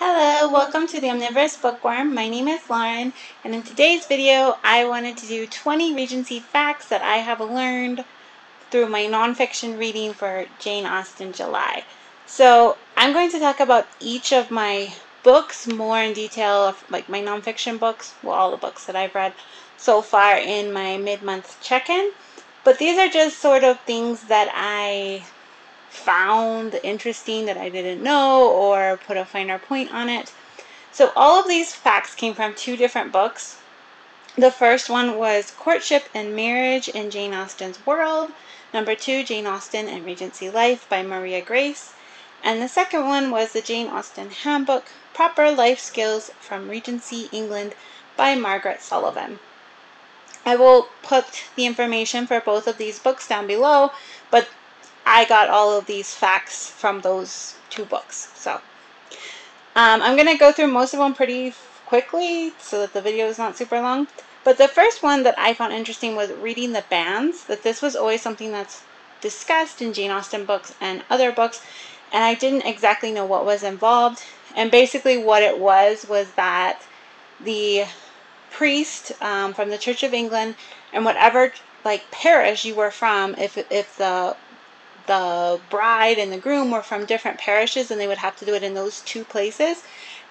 Hello, welcome to the Omnivorous Bookworm. My name is Lauren, and in today's video, I wanted to do 20 Regency facts that I have learned through my nonfiction reading for Jane Austen July. So I'm going to talk about each of my books more in detail, like my nonfiction books, well, all the books that I've read so far in my mid-month check-in. But these are just sort of things that I found interesting that I didn't know or put a finer point on it. So all of these facts came from two different books. The first one was Courtship and Marriage in Jane Austen's World. Number 2, Jane Austen and Regency Life by Maria Grace. And the second one was the Jane Austen Handbook, Proper Life Skills from Regency England by Margaret Sullivan. I will put the information for both of these books down below, but I got all of these facts from those two books. So I'm going to go through most of them pretty quickly so that the video is not super long. But the first one that I found interesting was reading the banns, that this was always something that's discussed in Jane Austen books and other books, and I didn't exactly know what was involved. And basically what it was that the priest from the Church of England, and whatever like parish you were from, if the bride and the groom were from different parishes, and they would have to do it in those two places.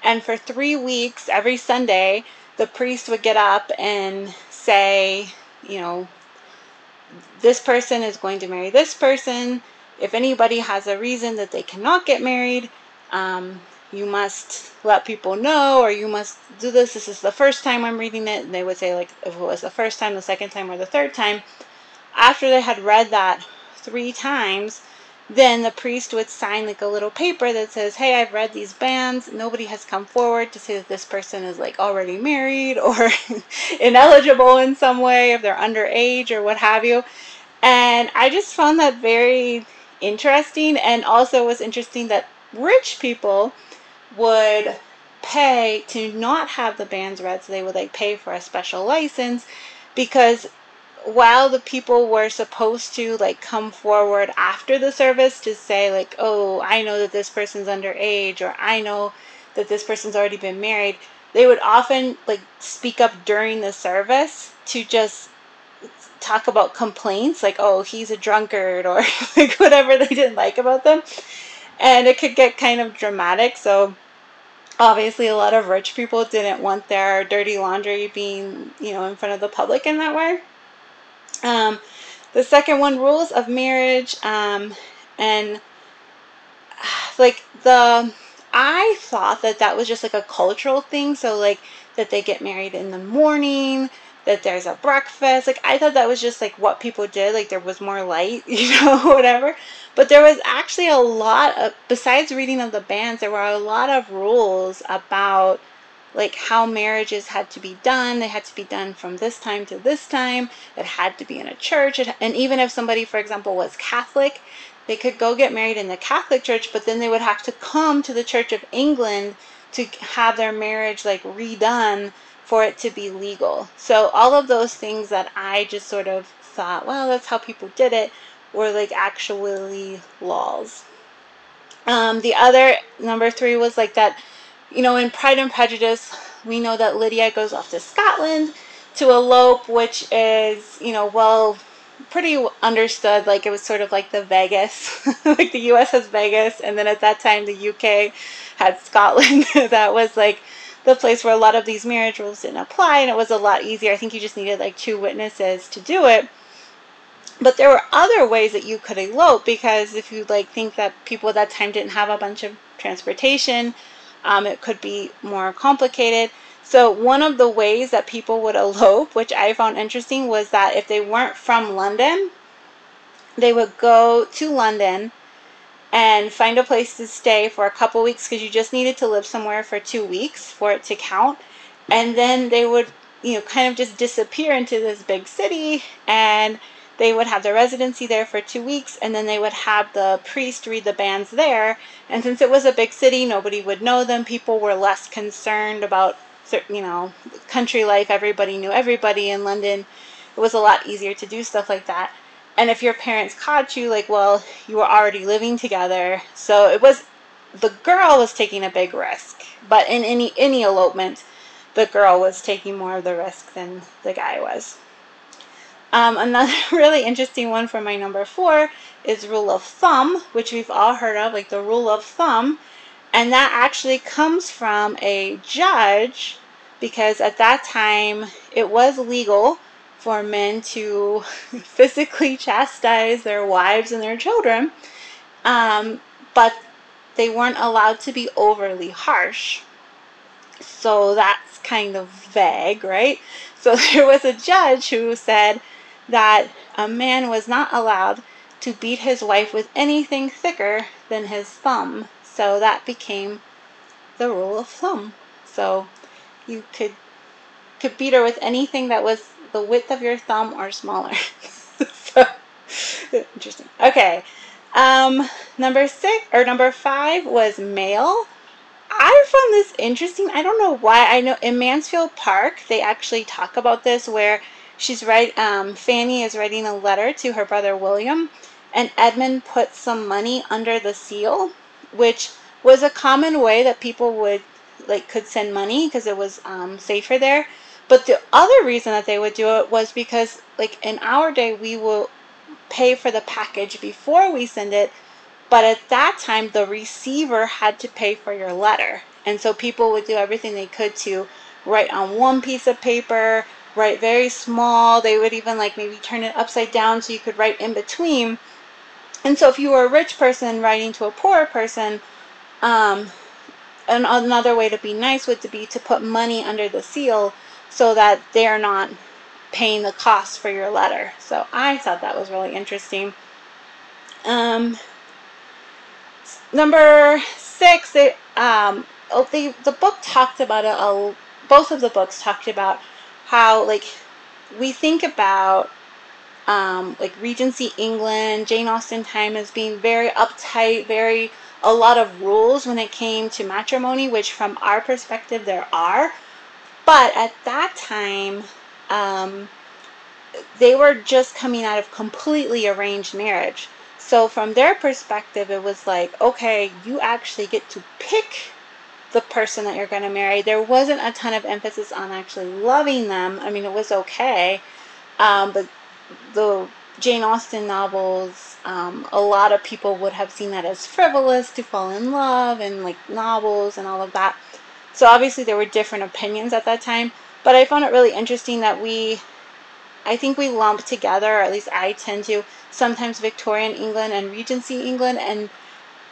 And for 3 weeks, every Sunday, the priest would get up and say, you know, this person is going to marry this person. If anybody has a reason that they cannot get married, you must let people know, or you must do this. This is the first time I'm reading it. And they would say, like, if it was the first time, the second time, or the third time. After they had read that 3 times, then the priest would sign like a little paper that says, hey, I've read these bans. Nobody has come forward to say that this person is like already married or ineligible in some way, if they're underage or what have you. And I just found that very interesting. And also it was interesting that rich people would pay to not have the bans read, so they would like pay for a special license, because while the people were supposed to like come forward after the service to say like, oh, I know that this person's underage, or I know that this person's already been married, they would often like speak up during the service to just talk about complaints, like, oh, he's a drunkard, or like whatever they didn't like about them. And it could get kind of dramatic. So obviously a lot of rich people didn't want their dirty laundry being, you know, in front of the public in that way. The second one, rules of marriage, and like I thought that was just like a cultural thing. So like that they get married in the morning, that there's a breakfast. Like I thought that was just like what people did. Like there was more light, you know, whatever. But there was actually a lot of, besides reading of the bans, there were a lot of rules about like how marriages had to be done. They had to be done from this time to this time. It had to be in a church. And even if somebody, for example, was Catholic, they could go get married in the Catholic church, but then they would have to come to the Church of England to have their marriage like redone for it to be legal. So all of those things that I just sort of thought, well, that's how people did it, were like actually laws. The other, number 3, was like that, you know, in Pride and Prejudice, we know that Lydia goes off to Scotland to elope, which is, you know, well, pretty understood. Like it was sort of like the Vegas, like the US has Vegas, and then at that time the UK had Scotland. That was like the place where a lot of these marriage rules didn't apply, and it was a lot easier. I think you just needed like 2 witnesses to do it. But there were other ways that you could elope, because if you like think that people at that time didn't have a bunch of transportation, it could be more complicated. So one of the ways that people would elope, which I found interesting, was that if they weren't from London, they would go to London and find a place to stay for a couple weeks, because you just needed to live somewhere for 2 weeks for it to count. And then they would, you know, kind of just disappear into this big city, and they would have their residency there for 2 weeks, and then they would have the priest read the bans there. And since it was a big city, nobody would know them. People were less concerned about, you know, country life. Everybody knew everybody in London. It was a lot easier to do stuff like that. And if your parents caught you, like, well, you were already living together. So it was the girl was taking a big risk. But in any elopement, the girl was taking more of the risk than the guy was. Another really interesting one for my number 4 is rule of thumb, which we've all heard of, like the rule of thumb. And that actually comes from a judge, because at that time it was legal for men to physically chastise their wives and their children, but they weren't allowed to be overly harsh. So that's kind of vague, right? So there was a judge who said that a man was not allowed to beat his wife with anything thicker than his thumb. So that became the rule of thumb. So you could beat her with anything that was the width of your thumb or smaller. So interesting. Okay. Number 5 was male. I found this interesting. I don't know why. I know in Mansfield Park they actually talk about this, where Fanny is writing a letter to her brother William, and Edmund put some money under the seal, which was a common way that people could send money, because it was safer there. But the other reason that they would do it was because, like, in our day, we will pay for the package before we send it. But at that time, the receiver had to pay for your letter. And so people would do everything they could to write on one piece of paper, write very small. They would even maybe turn it upside down so you could write in between. And so if you were a rich person writing to a poor person, another way to be nice would be to put money under the seal so that they are not paying the cost for your letter. So I thought that was really interesting. Number 6, the book talked about it. Both of the books talked about how we think about Regency England, Jane Austen time as being very uptight, a lot of rules when it came to matrimony, which from our perspective there are. But at that time, they were just coming out of completely arranged marriage. So from their perspective, it was like, okay, you actually get to pick the person that you're going to marry. There wasn't a ton of emphasis on actually loving them. I mean, it was okay. But the Jane Austen novels, a lot of people would have seen that as frivolous to fall in love, and novels and all of that. So obviously there were different opinions at that time. But I found it really interesting that I think we lump together, or at least I tend to, sometimes Victorian England and Regency England, and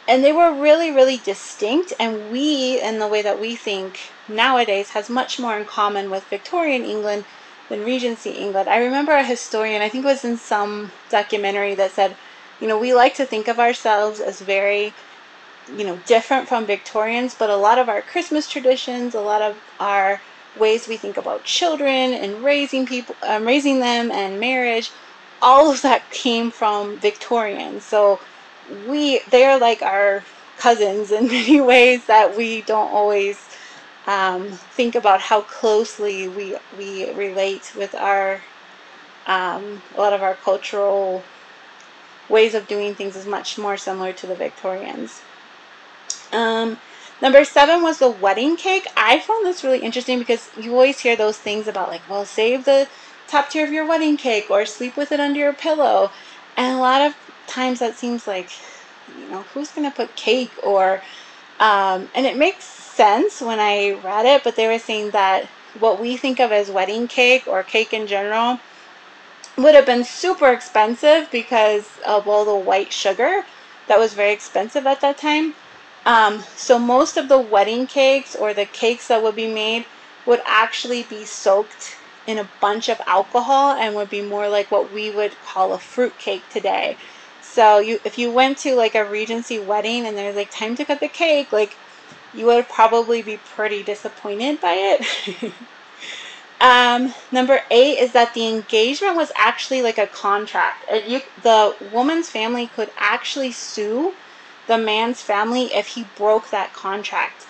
they were really, really distinct, and we, in the way that we think nowadays, has much more in common with Victorian England than Regency England. I remember a historian, I think it was in some documentary, that said, we like to think of ourselves as very, different from Victorians, but a lot of our Christmas traditions, a lot of our ways we think about children and raising them and marriage, all of that came from Victorians. So they are like our cousins in many ways, that we don't always think about how closely we relate with a lot of our cultural ways of doing things is much more similar to the Victorians. Number 7 was the wedding cake. I found this really interesting because you always hear those things about well, save the top tier of your wedding cake, or sleep with it under your pillow. And a lot of times that seems like, who's going to put cake? And it makes sense when I read it, but they were saying that what we think of as wedding cake, or cake in general, would have been super expensive because of all the white sugar that was very expensive at that time. So most of the wedding cakes, or the cakes that would be made, would actually be soaked in a bunch of alcohol, and would be more like what we would call a fruit cake today. So if you went to a Regency wedding and there's time to cut the cake, you would probably be pretty disappointed by it. Number 8 is that the engagement was actually a contract. The woman's family could actually sue the man's family if he broke that contract.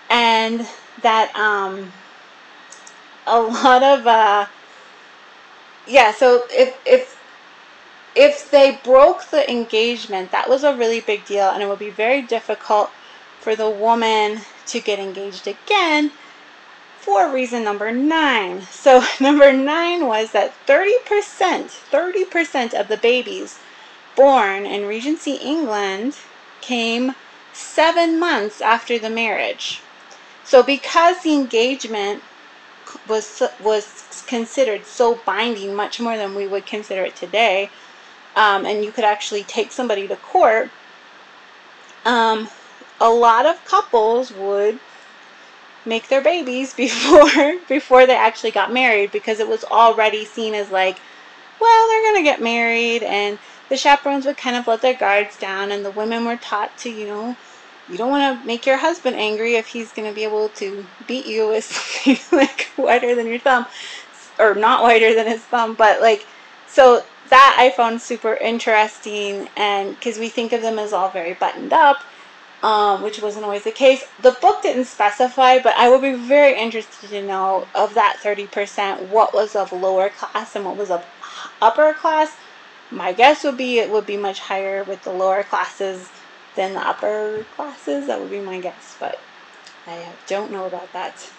And that a lot of so if they broke the engagement, that was a really big deal, and it would be very difficult for the woman to get engaged again for reason number 9. So number 9 was that 30% of the babies born in Regency England came 7 months after the marriage. So because the engagement was considered so binding, much more than we would consider it today, and you could actually take somebody to court, a lot of couples would make their babies before they actually got married, because it was already seen as like, well, they're gonna get married, and the chaperones would kind of let their guards down, and the women were taught to, you don't want to make your husband angry if he's going to be able to beat you with something like whiter than your thumb, or not whiter than his thumb, but like, so that I found super interesting, and because we think of them as all very buttoned up, which wasn't always the case. The book didn't specify, but I would be very interested to know, of that 30%, what was of lower class and what was of upper class. My guess would be it would be much higher with the lower classes than the upper classes. That would be my guess, but I don't know about that.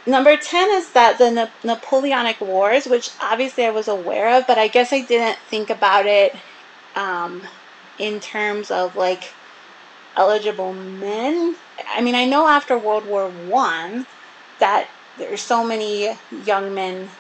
Number 10 is that the Napoleonic Wars, which obviously I was aware of, but I guess I didn't think about it in terms of like eligible men. I mean, I know after World War I that there's so many young men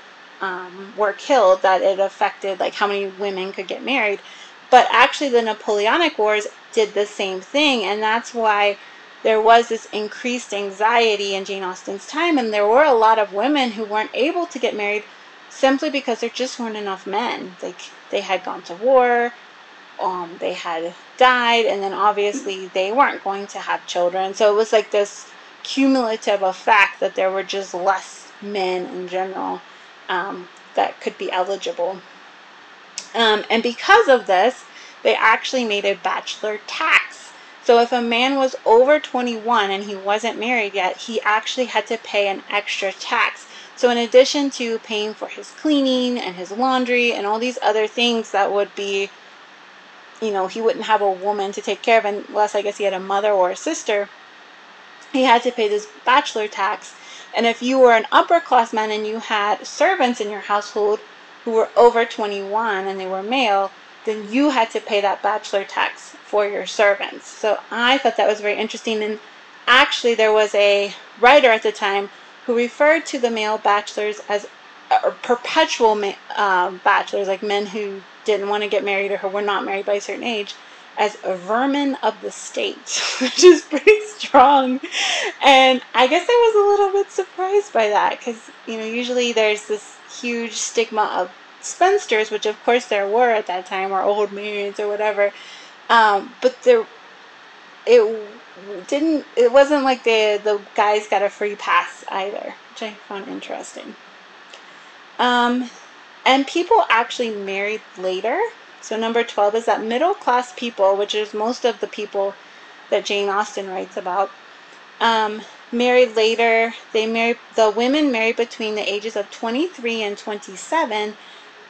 were killed that it affected like how many women could get married. But actually the Napoleonic Wars did the same thing, and that's why there was this increased anxiety in Jane Austen's time, and there were a lot of women who weren't able to get married simply because there just weren't enough men. Like, they had gone to war, they had died, and then obviously they weren't going to have children. So it was like this cumulative effect that there were just less men in general that could be eligible. And because of this, they actually made a bachelor tax. So if a man was over 21 and he wasn't married yet, he actually had to pay an extra tax. So in addition to paying for his cleaning and his laundry and all these other things that would be, he wouldn't have a woman to take care of unless, I guess, he had a mother or a sister, he had to pay this bachelor tax. And if you were an upper class man and you had servants in your household who were over 21 and they were male, then you had to pay that bachelor tax for your servants. So I thought that was very interesting. And actually there was a writer at the time who referred to the male bachelors as perpetual bachelors, like men who didn't want to get married or who were not married by a certain age, as a vermin of the state, which is pretty strong. And I guess I was a little bit surprised by that, because usually there's this huge stigma of spinsters, which of course there were at that time, or old maids or whatever, but it wasn't like the guys got a free pass either, which I found interesting. And people actually married later. So number 12 is that middle class people, which is most of the people that Jane Austen writes about, married later. The women married between the ages of 23 and 27,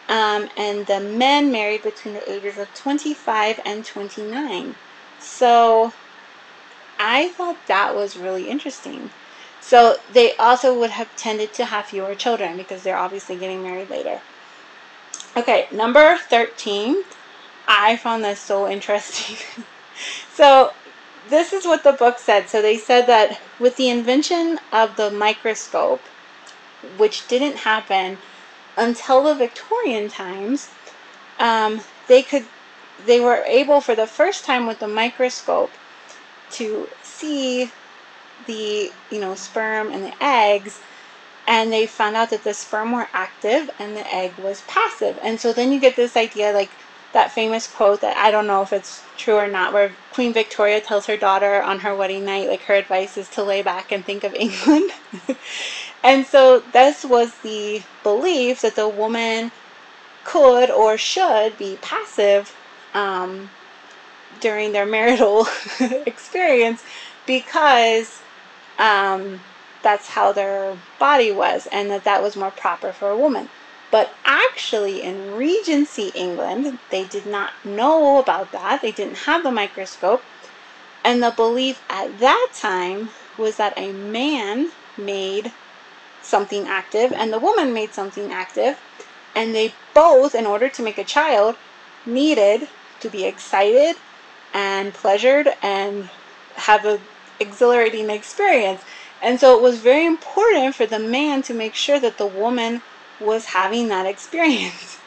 and the men married between the ages of 25 and 29. So I thought that was really interesting. So they also would have tended to have fewer children because they're obviously getting married later. Okay, number 13. I found this so interesting. So this is what the book said. So they said that with the invention of the microscope, which didn't happen until the Victorian times, they were able for the first time with the microscope to see the sperm and the eggs, and they found out that the sperm were active and the egg was passive. And so then you get this idea, like that famous quote that I don't know if it's true or not, where Queen Victoria tells her daughter on her wedding night, like, her advice is to lay back and think of England. And so this was the belief that the woman could or should be passive during their marital experience, because that's how their body was, and that was more proper for a woman. But actually in Regency England, they did not know about that. They didn't have the microscope. And the belief at that time was that a man made something active and the woman made something active. And they both, in order to make a child, needed to be excited and pleasured and have an exhilarating experience. And so it was very important for the man to make sure that the woman was having that experience.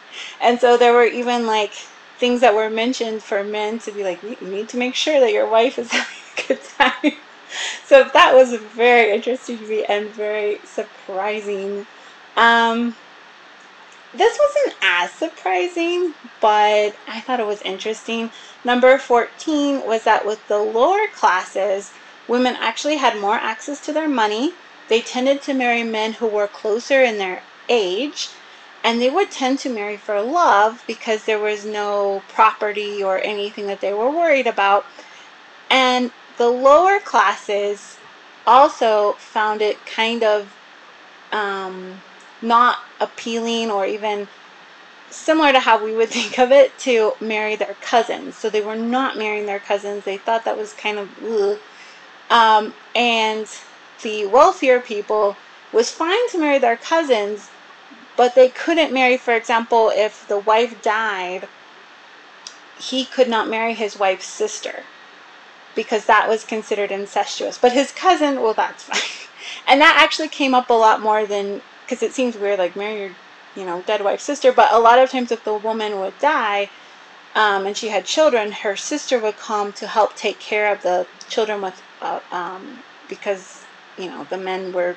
And so there were even like things that were mentioned for men to be like, you need to make sure that your wife is having a good time. So that was very interesting to me and very surprising. This wasn't as surprising, but I thought it was interesting. Number 14 was that with the lower classes, women actually had more access to their money. They tended to marry men who were closer in their age, and they would tend to marry for love because there was no property or anything that they were worried about. And the lower classes also found it kind of not appealing or even similar to how we would think of it to marry their cousins. So they were not marrying their cousins. They thought that was kind of ugh. And the wealthier people was fine to marry their cousins, but they couldn't marry, for example, if the wife died, he could not marry his wife's sister because that was considered incestuous. But his cousin, well, that's fine. And that actually came up a lot more than, because it seems weird, like marry your dead wife's sister, but a lot of times if the woman would die and she had children, her sister would come to help take care of the children with because the men were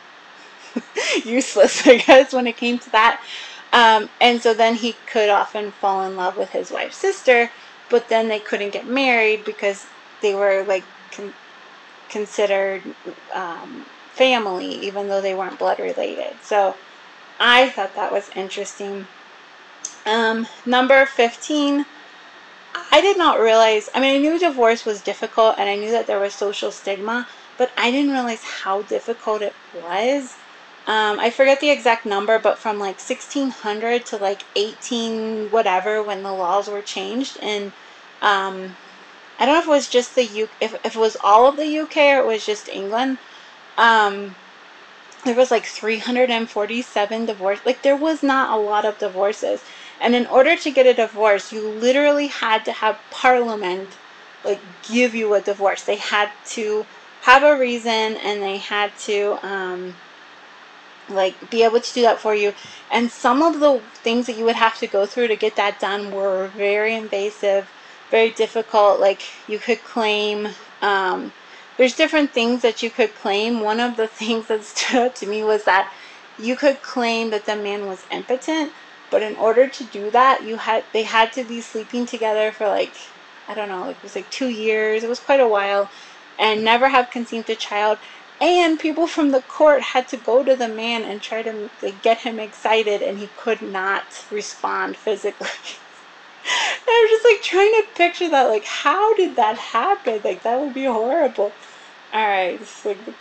useless, I guess, when it came to that. And so then he could often fall in love with his wife's sister, but then they couldn't get married because they were like considered family, even though they weren't blood related. So I thought that was interesting. Number 15, I did not realize, I mean, I knew divorce was difficult and I knew that there was social stigma, but I didn't realize how difficult it was. I forget the exact number, but from like 1600 to like 18 whatever when the laws were changed. And I don't know if it was just the UK, if it was all of the UK or it was just England. There was like 347 divorces. Like there was not a lot of divorces. And in order to get a divorce, you literally had to have Parliament like give you a divorce. They had to have a reason and they had to like be able to do that for you. And some of the things that you would have to go through to get that done were very invasive, very difficult. Like you could claim there's different things that you could claim. One of the things that stood out to me was that you could claim that the man was impotent, but in order to do that, they had to be sleeping together for like, I don't know, it was like 2 years. It was quite a while, and never have conceived a child. And people from the court had to go to the man and try to like, get him excited, and he could not respond physically. I'm just like trying to picture that, like how did that happen? Like that would be horrible. Alright, this is like the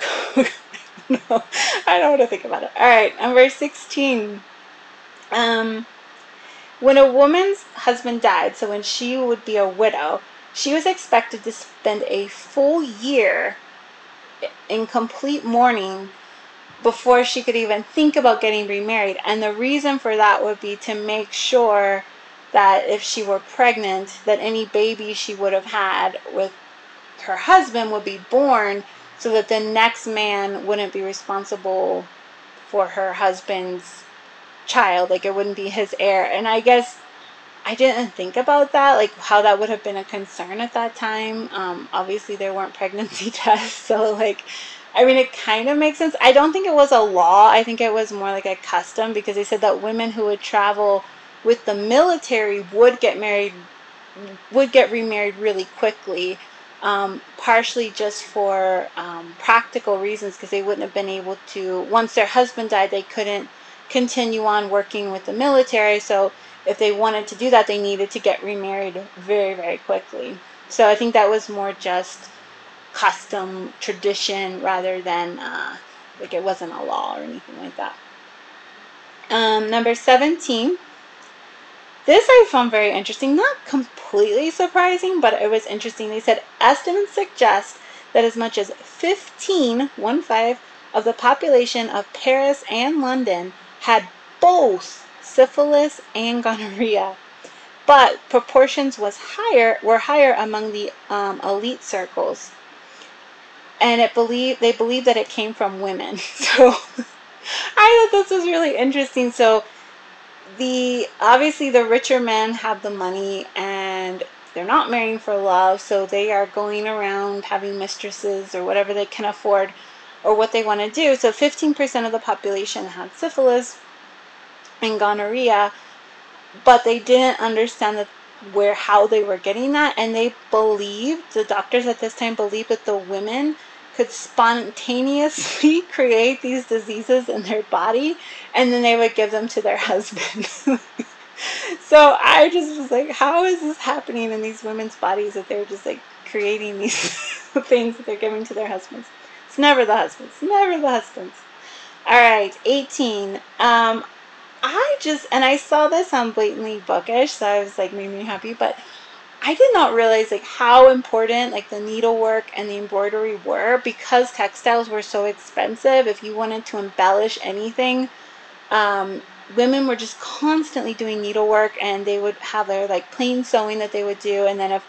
no, I don't want to think about it. Alright, number 16. When a woman's husband died, so when she would be a widow, she was expected to spend a full year in complete mourning before she could even think about getting remarried. And the reason for that would be to make sure that if she were pregnant, that any baby she would have had with her husband would be born, so that the next man wouldn't be responsible for her husband's child. Like it wouldn't be his heir. And I guess I didn't think about that, like how that would have been a concern at that time. Obviously there weren't pregnancy tests, so like, I mean, it kind of makes sense. I don't think it was a law. I think it was more like a custom, because they said that women who would travel with the military would get remarried really quickly, partially just for practical reasons, because they wouldn't have been able to, once their husband died, they couldn't continue on working with the military. So if they wanted to do that, they needed to get remarried very, very quickly. So I think that was more just custom, tradition, rather than like it wasn't a law or anything like that. Number 17. This I found very interesting, not completely surprising, but it was interesting. They said estimates suggest that as much as 15 of the population of Paris and London had both syphilis and gonorrhea, but proportions were higher among the elite circles, and they believed that it came from women. So I thought this was really interesting. So obviously the richer men have the money and they're not marrying for love, so they are going around having mistresses or whatever they can afford or what they want to do. So 15% of the population had syphilis and gonorrhea, but they didn't understand how they were getting that, and the doctors at this time believed that the women could spontaneously create these diseases in their body, and then they would give them to their husband. So I just was like, how is this happening in these women's bodies that they're just like creating these things that they're giving to their husbands? It's never the husbands. Never the husbands. All right, 18. I saw this on Blatantly Bookish, so I was like, made me happy, but I did not realize like how important like the needlework and the embroidery were, because textiles were so expensive. If you wanted to embellish anything, women were just constantly doing needlework, and they would have their like plain sewing that they would do, and then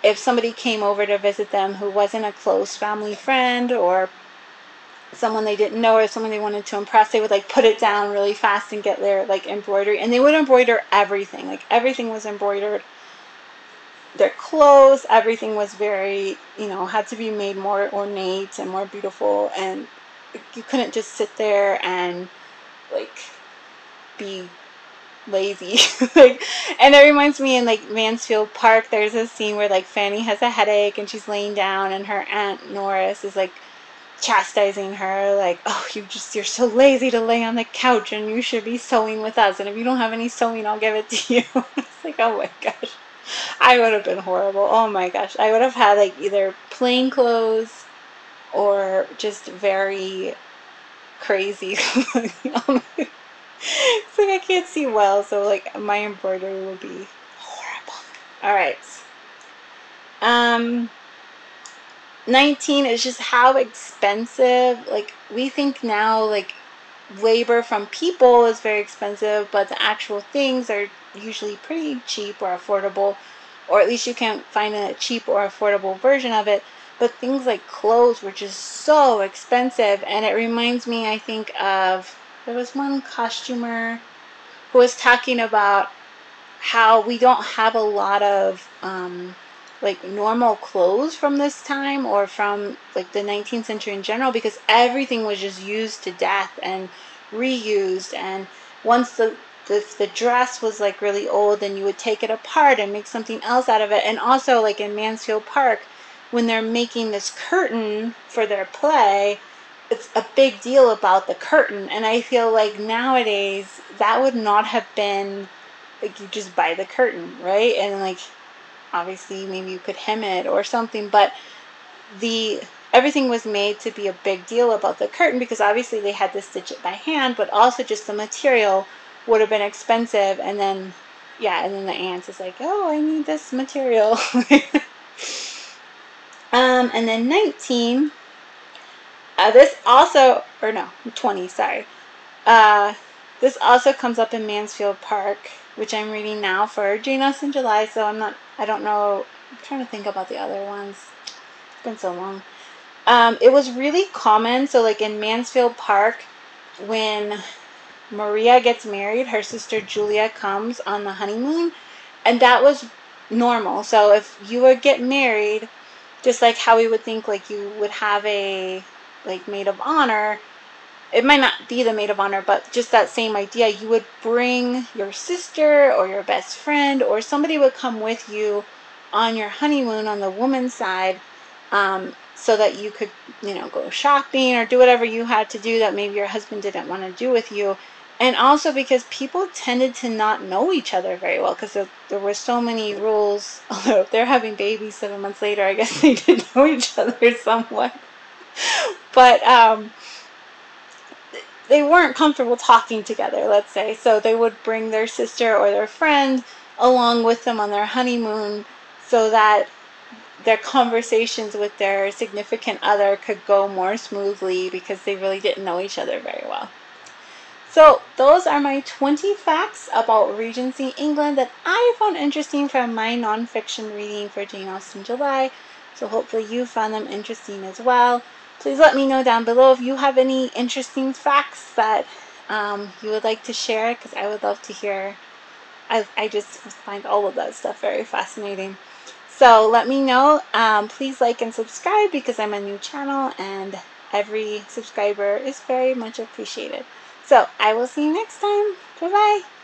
if somebody came over to visit them who wasn't a close family friend or someone they didn't know or someone they wanted to impress, they would like put it down really fast and get their like embroidery, and they would embroider everything. Like everything was embroidered. Their clothes, everything was very, had to be made more ornate and more beautiful, and you couldn't just sit there and like be lazy. Like, and it reminds me in like Mansfield Park, there's a scene where like Fanny has a headache and she's laying down, and her Aunt Norris is like chastising her, like, oh, you're so lazy to lay on the couch, and you should be sewing with us, and if you don't have any sewing, I'll give it to you. It's like, oh my gosh, I would have been horrible. Oh my gosh, I would have had like either plain clothes or just very crazy. It's like I can't see well, so like my embroidery would be horrible. All right. 19 is just how expensive, like we think now like labor from people is very expensive, but the actual things are usually pretty cheap or affordable, or at least you can find a cheap or affordable version of it. But things like clothes were just so expensive, and it reminds me, I think, of, there was one costumer who was talking about how we don't have a lot of like normal clothes from this time, or from like the 19th century in general, because everything was just used to death and reused. And once the dress was like really old, then you would take it apart and make something else out of it. And also like in Mansfield Park, when they're making this curtain for their play, it's a big deal about the curtain. And I feel like nowadays that would not have been, like, you just buy the curtain, right? And like obviously maybe you could hem it or something, but everything was made to be a big deal about the curtain, because obviously they had to stitch it by hand, but also just the material would have been expensive. And then and then the aunt is like, oh, I need this material. And then 19, this also, or no, 20, sorry. This also comes up in Mansfield Park, which I'm reading now for Jane Austen July, so I don't know, I'm trying to think about the other ones. It's been so long. It was really common, so like in Mansfield Park, when Maria gets married, her sister Julia comes on the honeymoon, and that was normal. So if you would get married, just like how we would think like you would have a like maid of honor, it might not be the maid of honor, but just that same idea, you would bring your sister or your best friend, or somebody would come with you on your honeymoon on the woman's side, so that you could, go shopping or do whatever you had to do that maybe your husband didn't want to do with you. And also because people tended to not know each other very well, because there were so many rules. Although if they're having babies 7 months later, I guess they did know each other somewhat. But they weren't comfortable talking together, let's say. So they would bring their sister or their friend along with them on their honeymoon so that their conversations with their significant other could go more smoothly because they really didn't know each other very well. So those are my 20 facts about Regency England that I found interesting from my nonfiction reading for Jane Austen July. So hopefully you found them interesting as well. Please let me know down below if you have any interesting facts that you would like to share, because I would love to hear. I just find all of that stuff very fascinating. So let me know. Please like and subscribe because I'm a new channel and every subscriber is very much appreciated. So I will see you next time. Bye-bye.